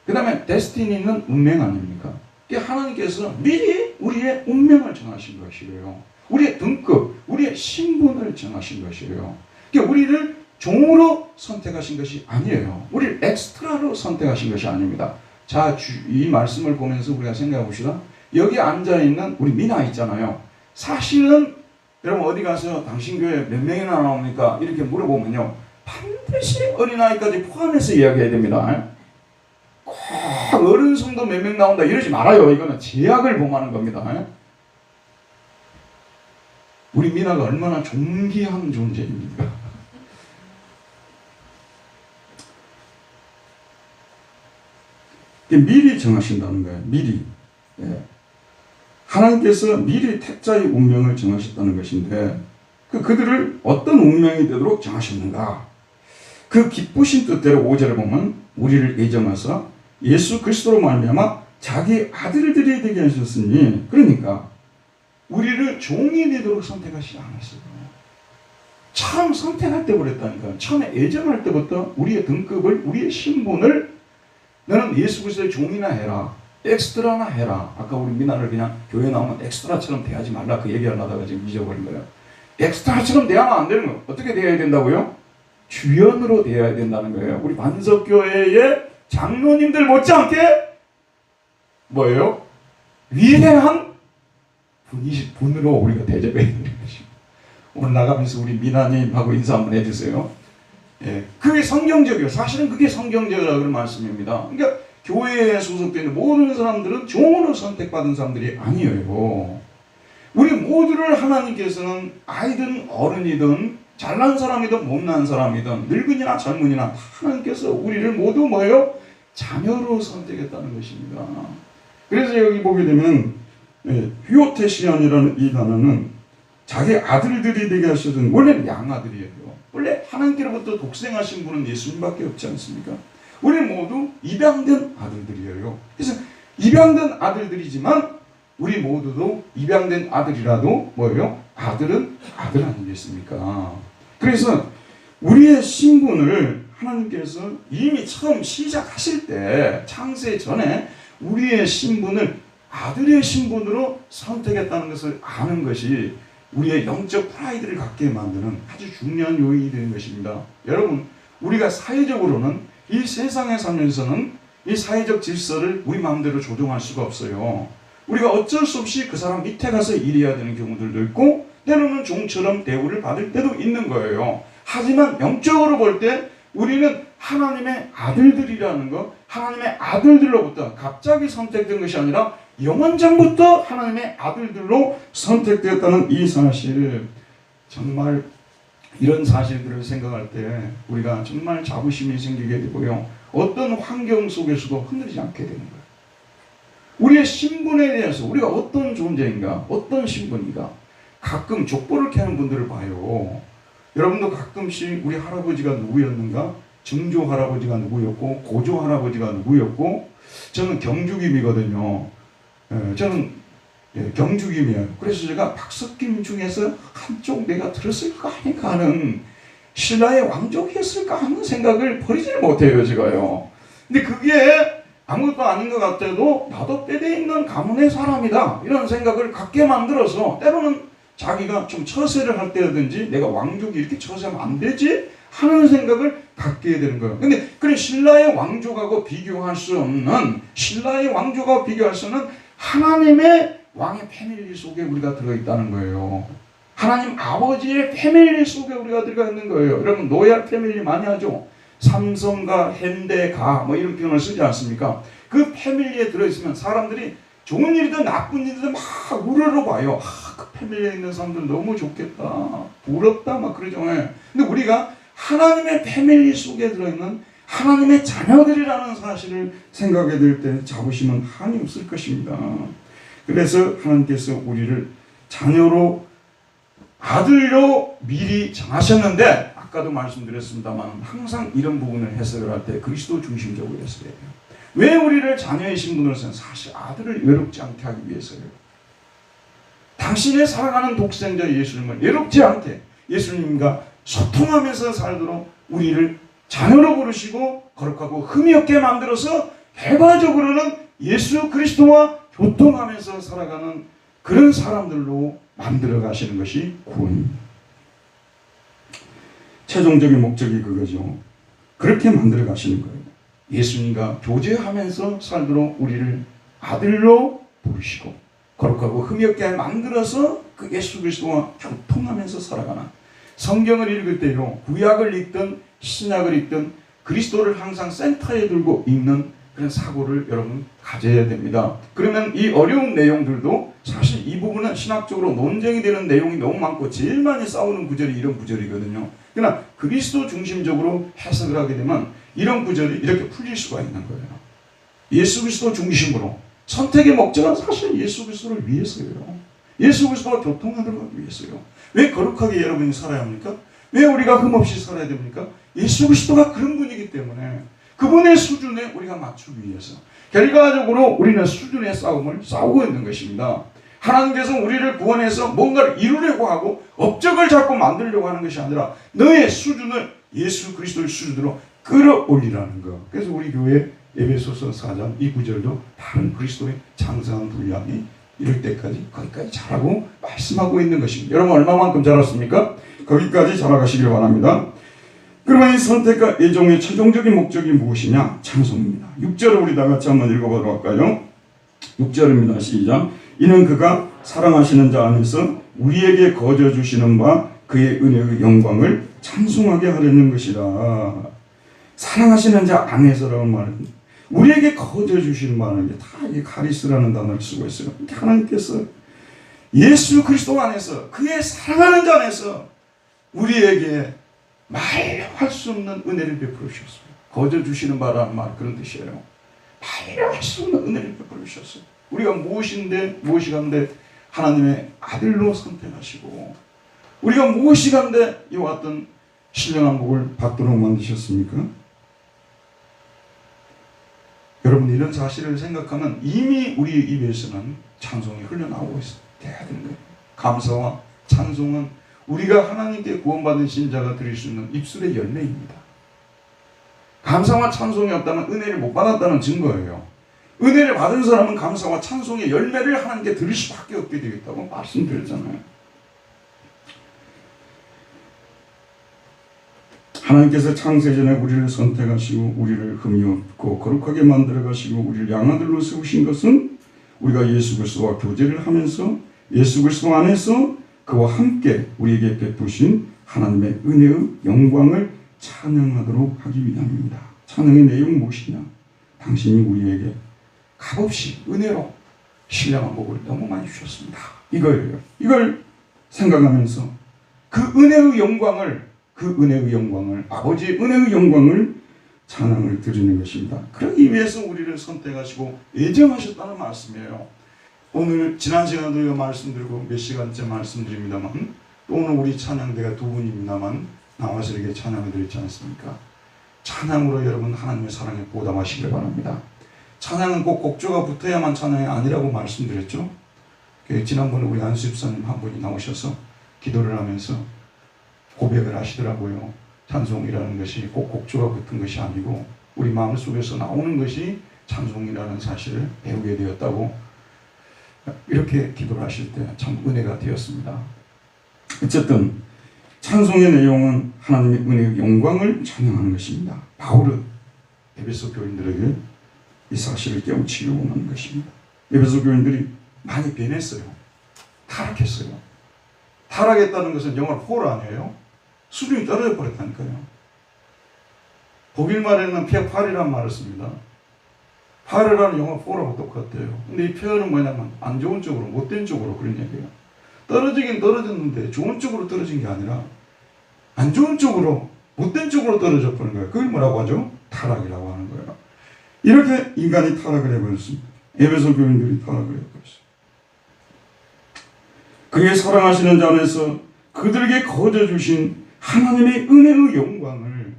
Speaker 1: 그 다음에 데스티니는 운명 아닙니까? 하나님께서 미리 우리의 운명을 정하신 것이에요. 우리의 등급, 우리의 신분을 정하신 것이에요. 우리를 종으로 선택하신 것이 아니에요. 우리를 엑스트라로 선택하신 것이 아닙니다. 자, 이 말씀을 보면서 우리가 생각해 봅시다. 여기 앉아있는 우리 미나 있잖아요. 사실은 여러분 어디 가서 당신 교회 몇 명이나 나옵니까? 이렇게 물어보면요, 반드시 어린아이까지 포함해서 이야기해야 됩니다. 꼭 어른 성도 몇 명 나온다 이러지 말아요. 이거는 제약을 범하는 겁니다. 우리 미나가 얼마나 존귀한 존재입니까? 미리 정하신다는 거예요. 미리. 예. 하나님께서 미리 택자의 운명을 정하셨다는 것인데, 그들을 어떤 운명이 되도록 정하셨는가? 그 기쁘신 뜻대로 5절에 보면 우리를 애정하사 예수 그리스도로 말미암아 자기 아들들이 되게 하셨으니, 그러니까 우리를 종이 되도록 선택하시지 않았어요. 처음 선택할 때 그랬다니까요. 처음에 애정할 때부터 우리의 등급을, 우리의 신분을 너는 예수 그리스도의 종이나 해라, 엑스트라나 해라. 아까 우리 미나를 그냥 교회 나오면 엑스트라처럼 대하지 말라 그 얘기를 하다가 지금 잊어버린 거예요. 엑스트라처럼 대하면 안 되는 거예요. 어떻게 대해야 된다고요? 주연으로 대해야 된다는 거예요. 우리 반석교회의 장로님들 못지않게 뭐예요? 위대한 분으로 우리가 대접해야 되는 것입니다. 오늘 나가면서 우리 미나님하고 인사 한번 해주세요. 예, 그게 성경적이에요. 사실은 그게 성경적이라는 말씀입니다. 그러니까 교회에 소속되는 모든 사람들은 종으로 선택받은 사람들이 아니에요. 우리 모두를 하나님께서는 아이든 어른이든 잘난 사람이든 못난 사람이든 늙은이나 젊은이나 하나님께서 우리를 모두 뭐예요? 자녀로 선택했다는 것입니다. 그래서 여기 보게 되면 휴오테시안이라는 이 단어는 자기 아들들이 되게 하셔준, 원래는 양아들이에요. 원래 하나님께로부터 독생하신 분은 예수님밖에 없지 않습니까? 우리 모두 입양된 아들들이에요. 그래서 입양된 아들들이지만 우리 모두도 입양된 아들이라도 뭐예요? 아들은 아들 아니겠습니까? 그래서 우리의 신분을 하나님께서 이미 처음 시작하실 때, 창세 전에 우리의 신분을 아들의 신분으로 선택했다는 것을 아는 것이 우리의 영적 프라이드를 갖게 만드는 아주 중요한 요인이 되는 것입니다. 여러분, 우리가 사회적으로는 이 세상에 살면서는 이 사회적 질서를 우리 마음대로 조종할 수가 없어요. 우리가 어쩔 수 없이 그 사람 밑에 가서 일해야 되는 경우들도 있고 때로는 종처럼 대우를 받을 때도 있는 거예요. 하지만 영적으로 볼 때 우리는 하나님의 아들들이라는 것, 하나님의 아들들로부터 갑자기 선택된 것이 아니라 영원전부터 하나님의 아들들로 선택되었다는 이 사실, 정말 이런 사실들을 생각할 때 우리가 정말 자부심이 생기게 되고요. 어떤 환경 속에서도 흔들리지 않게 되는 거예요. 우리의 신분에 대해서 우리가 어떤 존재인가, 어떤 신분인가, 가끔 족보를 캐는 분들을 봐요. 여러분도 가끔씩 우리 할아버지가 누구였는가, 증조 할아버지가 누구였고, 고조 할아버지가 누구였고, 저는 경주김이거든요. 저는 경주김이에요. 그래서 제가 박석김 중에서 한쪽 내가 들었을까 아닌가 하는, 신라의 왕족이었을까 하는 생각을 버리질 못해요, 제가요. 근데 그게 아무것도 아닌 것 같아도 나도 때에 있는 가문의 사람이다 이런 생각을 갖게 만들어서, 때로는 자기가 좀 처세를 할 때라든지 내가 왕족이 이렇게 처세하면 안 되지 하는 생각을 갖게 되는 거예요. 근데 그래, 신라의 왕족하고 비교할 수 없는, 신라의 왕족하고 비교할 수 없는 하나님의 왕의 패밀리 속에 우리가 들어있다는 거예요. 하나님 아버지의 패밀리 속에 우리가 들어가 있는 거예요. 여러분 노예 패밀리 많이 하죠. 삼성가, 현대가 뭐 이런 표현을 쓰지 않습니까? 그 패밀리에 들어있으면 사람들이 좋은 일이든 나쁜 일이든 막 우러러봐요. 그 패밀리에 있는 사람들 너무 좋겠다, 부럽다 막 그러죠. 근데 우리가 하나님의 패밀리 속에 들어있는 하나님의 자녀들이라는 사실을 생각해 들 때 자부심은 한이 없을 것입니다. 그래서 하나님께서 우리를 자녀로, 아들로 미리 정하셨는데, 아까도 말씀드렸습니다만 항상 이런 부분을 해석을 할 때 그리스도 중심적으로 해석해야 돼요. 왜 우리를 자녀의 신분으로 쓰는, 사실 아들을 외롭지 않게 하기 위해서요. 당신의 사랑하는 독생자 예수님을 외롭지 않게 예수님과 소통하면서 살도록 우리를 자녀로 부르시고 거룩하고 흠이 없게 만들어서 결과적으로는 예수 그리스도와 교통하면서 살아가는 그런 사람들로 만들어 가시는 것이 구원입니다. 최종적인 목적이 그거죠. 그렇게 만들어 가시는 거예요. 예수님과 교제하면서 살도록 우리를 아들로 부르시고 거룩하고 흠이 없게 만들어서 그 예수 그리스도와 교통하면서 살아가는, 성경을 읽을 때요, 구약을 읽든 신약을 읽든 그리스도를 항상 센터에 두고 읽는 그런 사고를 여러분 가져야 됩니다. 그러면 이 어려운 내용들도, 사실 이 부분은 신학적으로 논쟁이 되는 내용이 너무 많고 제일 많이 싸우는 구절이 이런 구절이거든요. 그러나 그리스도 중심적으로 해석을 하게 되면 이런 구절이 이렇게 풀릴 수가 있는 거예요. 예수 그리스도 중심으로, 선택의 목적은 사실 예수 그리스도를 위해서예요. 예수 그리스도와 교통하도록 하기 위해서요. 왜 거룩하게 여러분이 살아야 합니까? 왜 우리가 흠없이 살아야 됩니까? 예수 그리스도가 그런 분이기 때문에 그분의 수준에 우리가 맞추기 위해서, 결과적으로 우리는 수준의 싸움을 싸우고 있는 것입니다. 하나님께서 우리를 구원해서 뭔가를 이루려고 하고 업적을 자꾸 만들려고 하는 것이 아니라 너의 수준을 예수 그리스도의 수준으로 끌어올리라는 것. 그래서 우리 교회 에베소서 4장 이 구절도 다른 그리스도의 장성한 분량이 이럴 때까지 거기까지 자라고 말씀하고 있는 것입니다. 여러분 얼마만큼 자랐습니까? 거기까지 자라가시길 바랍니다. 그러면 이 선택과 애종의 최종적인 목적이 무엇이냐? 찬송입니다. 6절을 우리 다 같이 한번 읽어보도록 할까요? 6절입니다. 시작. 이는 그가 사랑하시는 자 안에서 우리에게 거저 주시는 바 그의 은혜의 영광을 찬송하게 하려는 것이라. 사랑하시는 자 안에서라는 말은 우리에게 거저 주시는 바는 게 다 이 카리스라는 단어를 쓰고 있어요. 하나님께서 예수 그리스도 안에서, 그의 사랑하는 자 안에서 우리에게 말할 수 없는 은혜를 베풀어 주셨어요. 거저 주시는 바라는 말, 그런 뜻이에요. 말할 수 없는 은혜를 베풀어 주셨어요. 우리가 무엇이간데 하나님의 아들로 선택하시고, 우리가 무엇이간데 이와 같은 신령한 복을 받도록 만드셨습니까? 여러분 이런 사실을 생각하면 이미 우리 입에서는 찬송이 흘러나오고 있어야 되는 거예요. 감사와 찬송은 우리가 하나님께 구원받은 신자가 드릴 수 있는 입술의 열매입니다. 감사와 찬송이 없다면 은혜를 못 받았다는 증거예요. 은혜를 받은 사람은 감사와 찬송의 열매를 하나님께 드릴 수밖에 없게 되겠다고 말씀드렸잖아요. 하나님께서 창세전에 우리를 선택하시고 우리를 흠이 없고 거룩하게 만들어 가시고 우리를 양아들로 세우신 것은 우리가 예수 그리스도와 교제를 하면서 예수 그리스도 안에서 그와 함께 우리에게 베푸신 하나님의 은혜의 영광을 찬양하도록 하기 위함입니다. 찬양의 내용은 무엇이냐? 당신이 우리에게 값없이 은혜로 신령한 복을 너무 많이 주셨습니다. 이거예요. 이걸 생각하면서 그 은혜의 영광을 아버지의 은혜의 영광을 찬양을 드리는 것입니다. 그러기 위해서 우리를 선택하시고 예정하셨다는 말씀이에요. 오늘 지난 시간도 우리가 말씀드리고 몇 시간째 말씀드립니다만 또 오늘 우리 찬양대가 두 분입니다만 나와서 이렇게 찬양을 드리지 않습니까? 찬양으로 여러분 하나님의 사랑에 보답하시길 바랍니다. 찬양은 꼭 곡조가 붙어야만 찬양이 아니라고 말씀드렸죠. 지난번에 우리 안수 집사님 한 분이 나오셔서 기도를 하면서 고백을 하시더라고요. 찬송이라는 것이 꼭 곡조가 붙은 것이 아니고 우리 마음속에서 나오는 것이 찬송이라는 사실을 배우게 되었다고 이렇게 기도를 하실 때 참 은혜가 되었습니다. 어쨌든 찬송의 내용은 하나님의 은혜의 영광을 찬양하는 것입니다. 바울은 에베소 교인들에게 이 사실을 깨우치려고 하는 것입니다. 에베소 교인들이 많이 변했어요. 타락했어요. 타락했다는 것은 영어로 fall 아니에요? 수준이 떨어져 버렸다니까요. 독일 말에는 팔이라는 말을 씁니다. 팔이라는 영어 fall하고 똑같아요. 근데 이 표현은 뭐냐면 안 좋은 쪽으로, 못된 쪽으로 그런 얘기예요. 떨어지긴 떨어졌는데 좋은 쪽으로 떨어진 게 아니라 안 좋은 쪽으로, 못된 쪽으로 떨어져 버린 거예요. 그걸 뭐라고 하죠? 타락이라고 하는 거예요. 이렇게 인간이 타락을 해버렸습니다. 에베소 교인들이 타락을 해버렸어요. 그의 사랑하시는 자 안에서 그들에게 거저 주신 하나님의 은혜의 영광을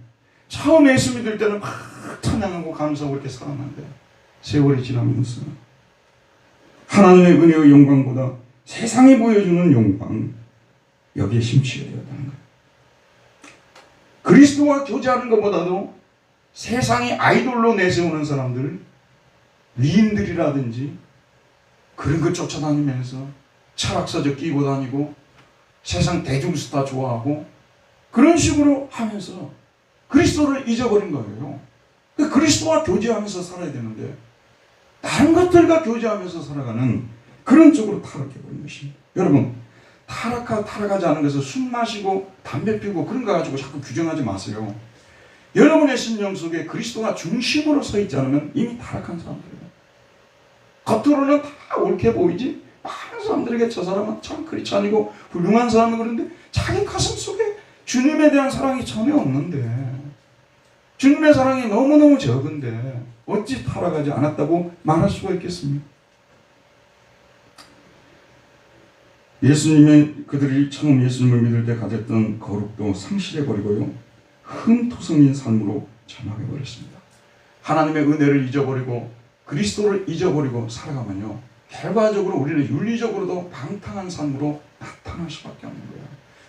Speaker 1: 처음 예수 믿을 때는 막 찬양하고 감사하고 이렇게 살았는데 세월이 지나면서 하나님의 은혜의 영광보다 세상이 보여주는 영광 여기에 심취해야 된다는 거예요. 그리스도와 교제하는 것보다도 세상이 아이돌로 내세우는 사람들, 위인들이라든지 그런 거 쫓아다니면서 철학서적 끼고 다니고 세상 대중스타 좋아하고 그런 식으로 하면서 그리스도를 잊어버린 거예요. 그리스도와 교제하면서 살아야 되는데 다른 것들과 교제하면서 살아가는 그런 쪽으로 타락해버린 것입니다. 여러분, 타락하지 않은 것은 술 마시고 담배 피우고 그런 거 가지고 자꾸 규정하지 마세요. 여러분의 심령 속에 그리스도가 중심으로 서 있지 않으면 이미 타락한 사람들이에요. 겉으로는 다 옳게 보이지 많은 사람들에게 저 사람은 참 크리스찬이고 훌륭한 사람이 그런데 자기 가슴 속에 주님에 대한 사랑이 전혀 없는데 주님의 사랑이 너무너무 적은데 어찌 타락하지 않았다고 말할 수가 있겠습니까? 예수님의 그들이 처음 예수님을 믿을 때 가졌던 거룩도 상실해버리고요. 흠토성인 삶으로 전락해버렸습니다. 하나님의 은혜를 잊어버리고 그리스도를 잊어버리고 살아가면요. 결과적으로 우리는 윤리적으로도 방탕한 삶으로 나타날 수밖에 없는 거예요.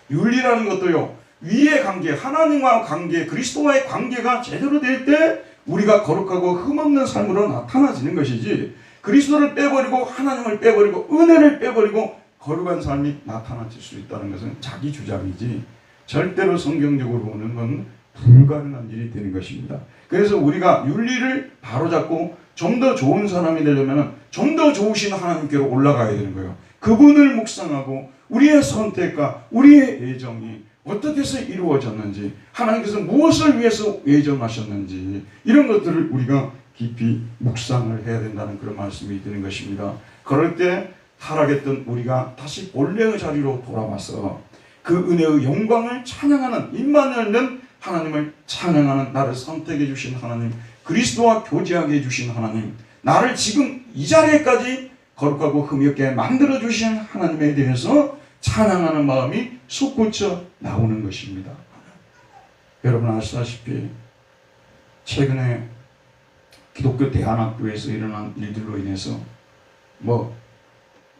Speaker 1: 윤리라는 것도요. 위의 관계, 하나님과 관계, 그리스도와의 관계가 제대로 될 때 우리가 거룩하고 흠없는 삶으로 나타나지는 것이지 그리스도를 빼버리고 하나님을 빼버리고 은혜를 빼버리고 거룩한 삶이 나타나질 수 있다는 것은 자기 주장이지 절대로 성경적으로 보는 건 불가능한 일이 되는 것입니다. 그래서 우리가 윤리를 바로잡고 좀 더 좋은 사람이 되려면 좀 더 좋으신 하나님께로 올라가야 되는 거예요. 그분을 묵상하고 우리의 선택과 우리의 예정이 어떻게 해서 이루어졌는지 하나님께서 무엇을 위해서 예정하셨는지 이런 것들을 우리가 깊이 묵상을 해야 된다는 그런 말씀이 드는 것입니다. 그럴 때 타락했던 우리가 다시 본래의 자리로 돌아와서 그 은혜의 영광을 찬양하는 입만 열면 하나님을 찬양하는 나를 선택해 주신 하나님 그리스도와 교제하게 해주신 하나님 나를 지금 이 자리에까지 거룩하고 흠없게 만들어 주신 하나님에 대해서 찬양하는 마음이 솟구쳐 나오는 것입니다. 여러분 아시다시피 최근에 기독교 대안학교에서 일어난 일들로 인해서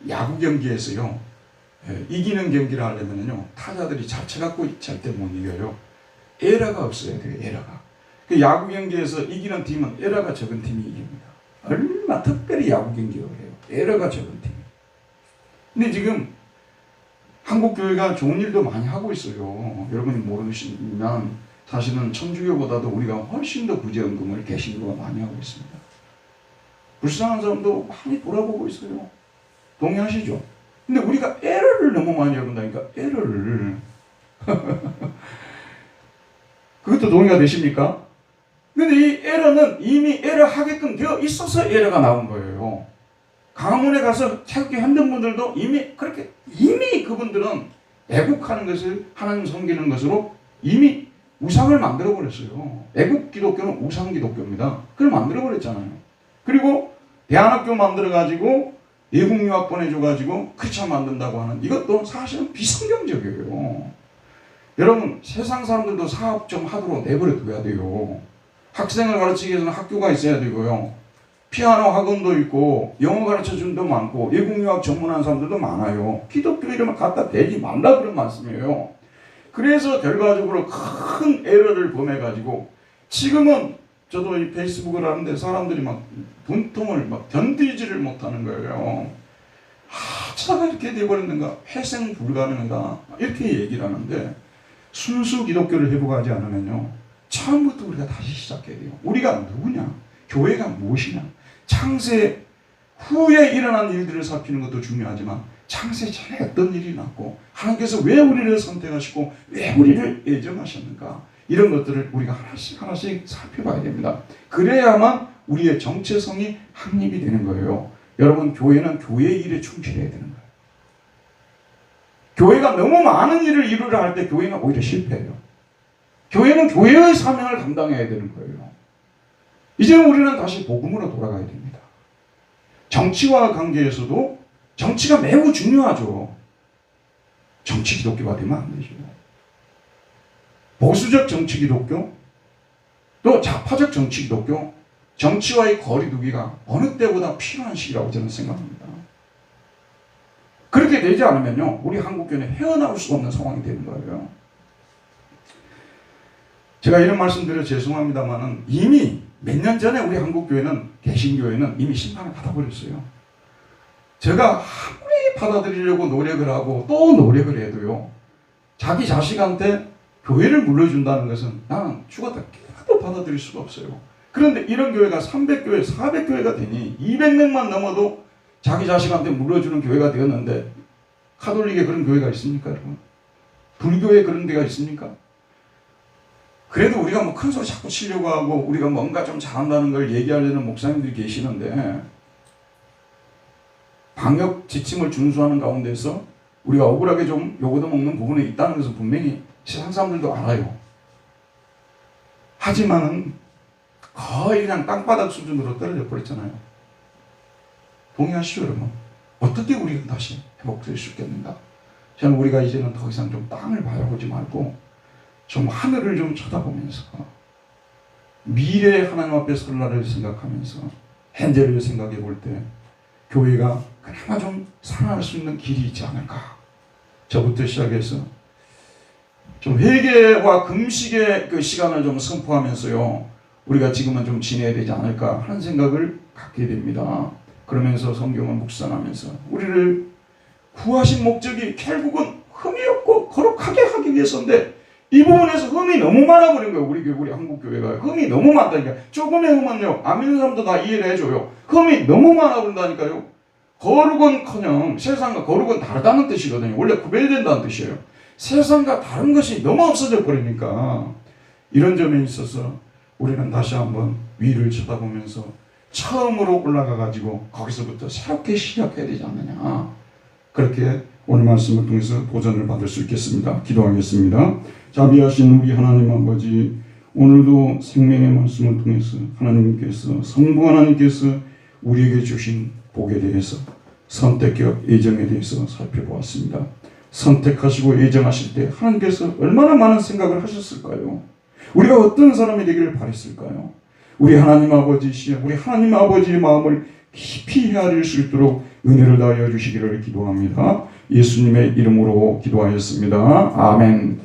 Speaker 1: 야구 경기에서요 이기는 경기를 하려면요 타자들이 자체갖고 절대 못 이겨요. 에러가 없어야 돼요. 에러가. 그 야구 경기에서 이기는 팀은 에러가 적은 팀이 이깁니다. 얼마 특별히 야구 경기가 그래요. 에러가 적은 팀. 근데 지금 한국 교회가 좋은 일도 많이 하고 있어요. 여러분이 모르시면 사실은 천주교보다도 우리가 훨씬 더 구제연금을 개신교가 많이 하고 있습니다. 불쌍한 사람도 많이 돌아보고 있어요. 동의하시죠? 근데 우리가 에러를 너무 많이 한다니까, 에러를. 그것도 동의가 되십니까? 근데 이 에러는 이미 에러 하게끔 되어 있어서 에러가 나온 거예요. 강화문에 가서 태극기 흔든 분들도 이미 그분들은 애국하는 것을 하나님 섬기는 것으로 이미 우상을 만들어 버렸어요. 애국 기독교는 우상 기독교입니다. 그걸 만들어 버렸잖아요. 그리고 대안학교 만들어 가지고 외국 유학 보내줘 가지고 크리스천 만든다고 하는 이것도 사실은 비성경적이에요. 여러분, 세상 사람들도 사업 좀 하도록 내버려 둬야 돼요. 학생을 가르치기 위해서는 학교가 있어야 되고요. 피아노 학원도 있고 영어 가르쳐주는 데 많고 외국 유학 전문한 사람들도 많아요. 기독교 이름을 갖다 대지 말라 그런 말씀이에요. 그래서 결과적으로 큰 에러를 범해가지고 지금은 저도 이 페이스북을 하는데 사람들이 막 분통을 막 견디지를 못하는 거예요. 차가 이렇게 돼버렸는가, 회생 불가능하다, 이렇게 얘기를 하는데 순수 기독교를 회복하지 않으면요, 처음부터 우리가 다시 시작해야 돼요. 우리가 누구냐, 교회가 무엇이냐, 창세 후에 일어난 일들을 살피는 것도 중요하지만 창세 전에 어떤 일이 났고 하나님께서 왜 우리를 선택하시고 왜 우리를 예정하셨는가, 이런 것들을 우리가 하나씩 하나씩 살펴봐야 됩니다. 그래야만 우리의 정체성이 확립이 되는 거예요. 여러분, 교회는 교회의 일에 충실해야 되는 거예요. 교회가 너무 많은 일을 이루려 할 때 교회는 오히려 실패해요. 교회는 교회의 사명을 감당해야 되는 거예요. 이제 우리는 다시 복음으로 돌아가야 됩니다. 정치와 관계에서도 정치가 매우 중요하죠. 정치 기독교가 되면 안 되죠. 보수적 정치 기독교, 또 좌파적 정치 기독교, 정치와의 거리두기가 어느 때보다 필요한 시기라고 저는 생각합니다. 그렇게 되지 않으면요, 우리 한국교회는 헤어나올 수 없는 상황이 되는 거예요. 제가 이런 말씀 드려 죄송합니다만은 이미 몇 년 전에 우리 한국교회는, 개신교회는 이미 심판을 받아버렸어요. 제가 아무리 받아들이려고 노력을 하고 또 노력을 해도요, 자기 자식한테 교회를 물려준다는 것은 나는 죽었다 깨어도 받아들일 수가 없어요. 그런데 이런 교회가 300교회, 400교회가 되니 200명만 넘어도 자기 자식한테 물려주는 교회가 되었는데, 카톨릭에 그런 교회가 있습니까, 여러분? 불교에 그런 데가 있습니까? 그래도 우리가 뭐 큰 소리 자꾸 치려고 하고 우리가 뭔가 좀 잘한다는 걸 얘기하려는 목사님들이 계시는데, 방역 지침을 준수하는 가운데서 우리가 억울하게 좀 요거도 먹는 부분이 있다는 것은 분명히 세상 사람들도 알아요. 하지만은 거의 그냥 땅바닥 수준으로 떨어져 버렸잖아요. 동의하시죠, 여러분? 어떻게 우리가 다시 회복될 수 있겠는가? 저는 우리가 이제는 더 이상 좀 땅을 바라보지 말고 좀 하늘을 좀 쳐다보면서 미래의 하나님 앞에 설 날을 생각하면서 현재를 생각해 볼 때 교회가 그나마 좀 살아날 수 있는 길이 있지 않을까? 저부터 시작해서 좀 회개와 금식의 그 시간을 좀 선포하면서요, 우리가 지금은 좀 지내야 되지 않을까 하는 생각을 갖게 됩니다. 그러면서 성경을 묵상하면서 우리를 구하신 목적이 결국은 흠이 없고 거룩하게 하기 위해서인데, 이 부분에서 흠이 너무 많아버린 거예요. 우리 한국교회가 흠이 너무 많다니까. 조금의 흠은요, 안 믿는 사람도 다 이해를 해줘요. 흠이 너무 많아버린다니까요. 거룩은커녕 세상과 거룩은 다르다는 뜻이거든요. 원래 구별된다는 뜻이에요. 세상과 다른 것이 너무 없어져 버리니까 이런 점에 있어서 우리는 다시 한번 위를 쳐다보면서 처음으로 올라가가지고 거기서부터 새롭게 시작해야 되지 않느냐. 그렇게 오늘 말씀을 통해서 도전을 받을 수 있겠습니다. 기도하겠습니다. 자비하신 우리 하나님 아버지, 오늘도 생명의 말씀을 통해서 하나님께서, 성부 하나님께서 우리에게 주신 복에 대해서, 선택적 예정에 대해서 살펴보았습니다. 선택하시고 예정하실 때 하나님께서 얼마나 많은 생각을 하셨을까요? 우리가 어떤 사람이 되기를 바랬을까요? 우리 하나님 아버지시여, 우리 하나님 아버지의 마음을 깊이 헤아릴 수 있도록 은혜를 다하여 주시기를 기도합니다. 예수님의 이름으로 기도하였습니다. 아멘.